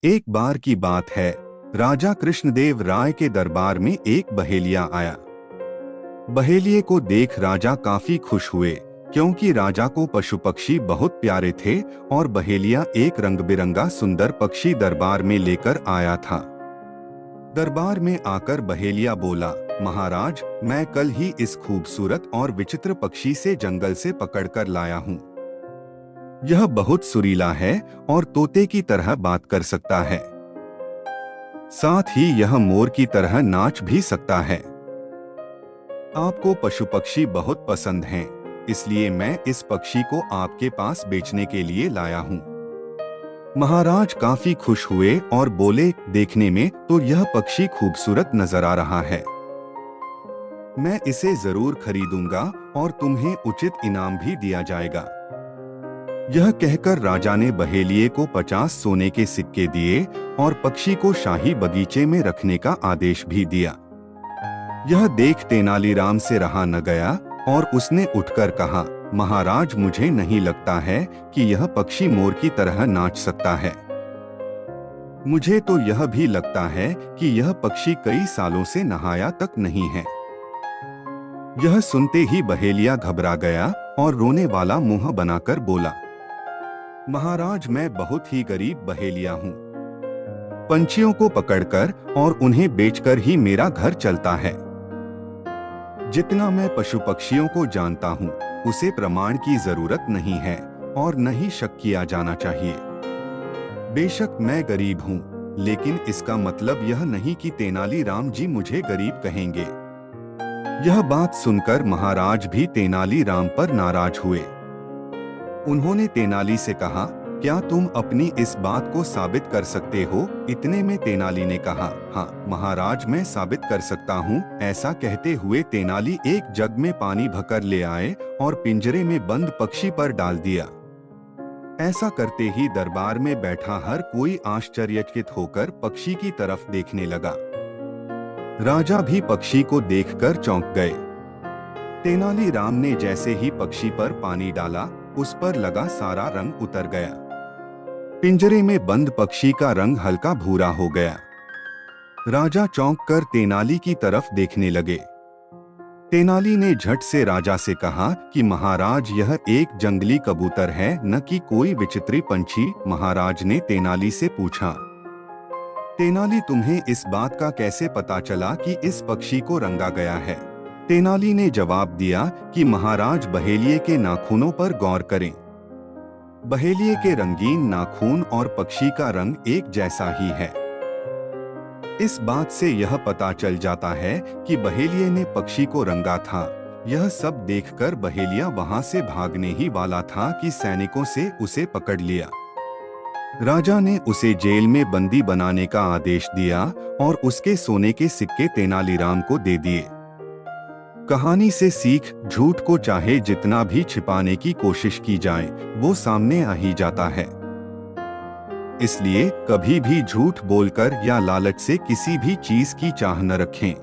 एक बार की बात है, राजा कृष्णदेव राय के दरबार में एक बहेलिया आया। बहेलिये को देख राजा काफी खुश हुए, क्योंकि राजा को पशु पक्षी बहुत प्यारे थे और बहेलिया एक रंग बिरंगा सुंदर पक्षी दरबार में लेकर आया था। दरबार में आकर बहेलिया बोला, महाराज, मैं कल ही इस खूबसूरत और विचित्र पक्षी से जंगल से पकड़कर लाया हूँ। यह बहुत सुरीला है और तोते की तरह बात कर सकता है। साथ ही यह मोर की तरह नाच भी सकता है। आपको पशु पक्षी बहुत पसंद हैं, इसलिए मैं इस पक्षी को आपके पास बेचने के लिए लाया हूँ। महाराज काफी खुश हुए और बोले, देखने में तो यह पक्षी खूबसूरत नजर आ रहा है। मैं इसे जरूर खरीदूंगा और तुम्हें उचित इनाम भी दिया जाएगा। यह कहकर राजा ने बहेलिये को 50 सोने के सिक्के दिए और पक्षी को शाही बगीचे में रखने का आदेश भी दिया। यह देख तेनालीराम से रहा न गया और उसने उठकर कहा, महाराज, मुझे नहीं लगता है कि यह पक्षी मोर की तरह नाच सकता है। मुझे तो यह भी लगता है कि यह पक्षी कई सालों से नहाया तक नहीं है। यह सुनते ही बहेलिया घबरा गया और रोने वाला मुंह बनाकर बोला, महाराज, मैं बहुत ही गरीब बहेलिया हूँ। पंछियों को पकड़कर और उन्हें बेचकर ही मेरा घर चलता है। जितना मैं पशु पक्षियों को जानता हूँ, उसे प्रमाण की जरूरत नहीं है और न ही शक किया जाना चाहिए। बेशक मैं गरीब हूँ, लेकिन इसका मतलब यह नहीं कि तेनालीराम जी मुझे गरीब कहेंगे। यह बात सुनकर महाराज भी तेनालीराम पर नाराज हुए। उन्होंने तेनाली से कहा, क्या तुम अपनी इस बात को साबित कर सकते हो? इतने में तेनाली ने कहा, हाँ महाराज, मैं साबित कर सकता हूँ। ऐसा कहते हुए तेनाली एक जग में पानी भरकर ले आए और पिंजरे में बंद पक्षी पर डाल दिया। ऐसा करते ही दरबार में बैठा हर कोई आश्चर्यचकित होकर पक्षी की तरफ देखने लगा। राजा भी पक्षी को देखकर चौंक गए। तेनालीराम ने जैसे ही पक्षी पर पानी डाला, उस पर लगा सारा रंग उतर गया। पिंजरे में बंद पक्षी का रंग हल्का भूरा हो गया। राजा चौंककर तेनाली की तरफ देखने लगे। तेनाली ने झट से राजा से कहा कि महाराज, यह एक जंगली कबूतर है, न कि कोई विचित्र पंछी। महाराज ने तेनाली से पूछा, तेनाली, तुम्हें इस बात का कैसे पता चला कि इस पक्षी को रंगा गया है? तेनाली ने जवाब दिया कि महाराज, बहेलिये के नाखूनों पर गौर करें। बहेलिये के रंगीन नाखून और पक्षी का रंग एक जैसा ही है। इस बात से यह पता चल जाता है कि बहेलिये ने पक्षी को रंगा था। यह सब देखकर बहेलिया वहां से भागने ही वाला था कि सैनिकों से उसे पकड़ लिया। राजा ने उसे जेल में बंदी बनाने का आदेश दिया और उसके सोने के सिक्के तेनालीराम को दे दिए। कहानी से सीख, झूठ को चाहे जितना भी छिपाने की कोशिश की जाए, वो सामने आ ही जाता है। इसलिए कभी भी झूठ बोलकर या लालच से किसी भी चीज की चाह न रखें।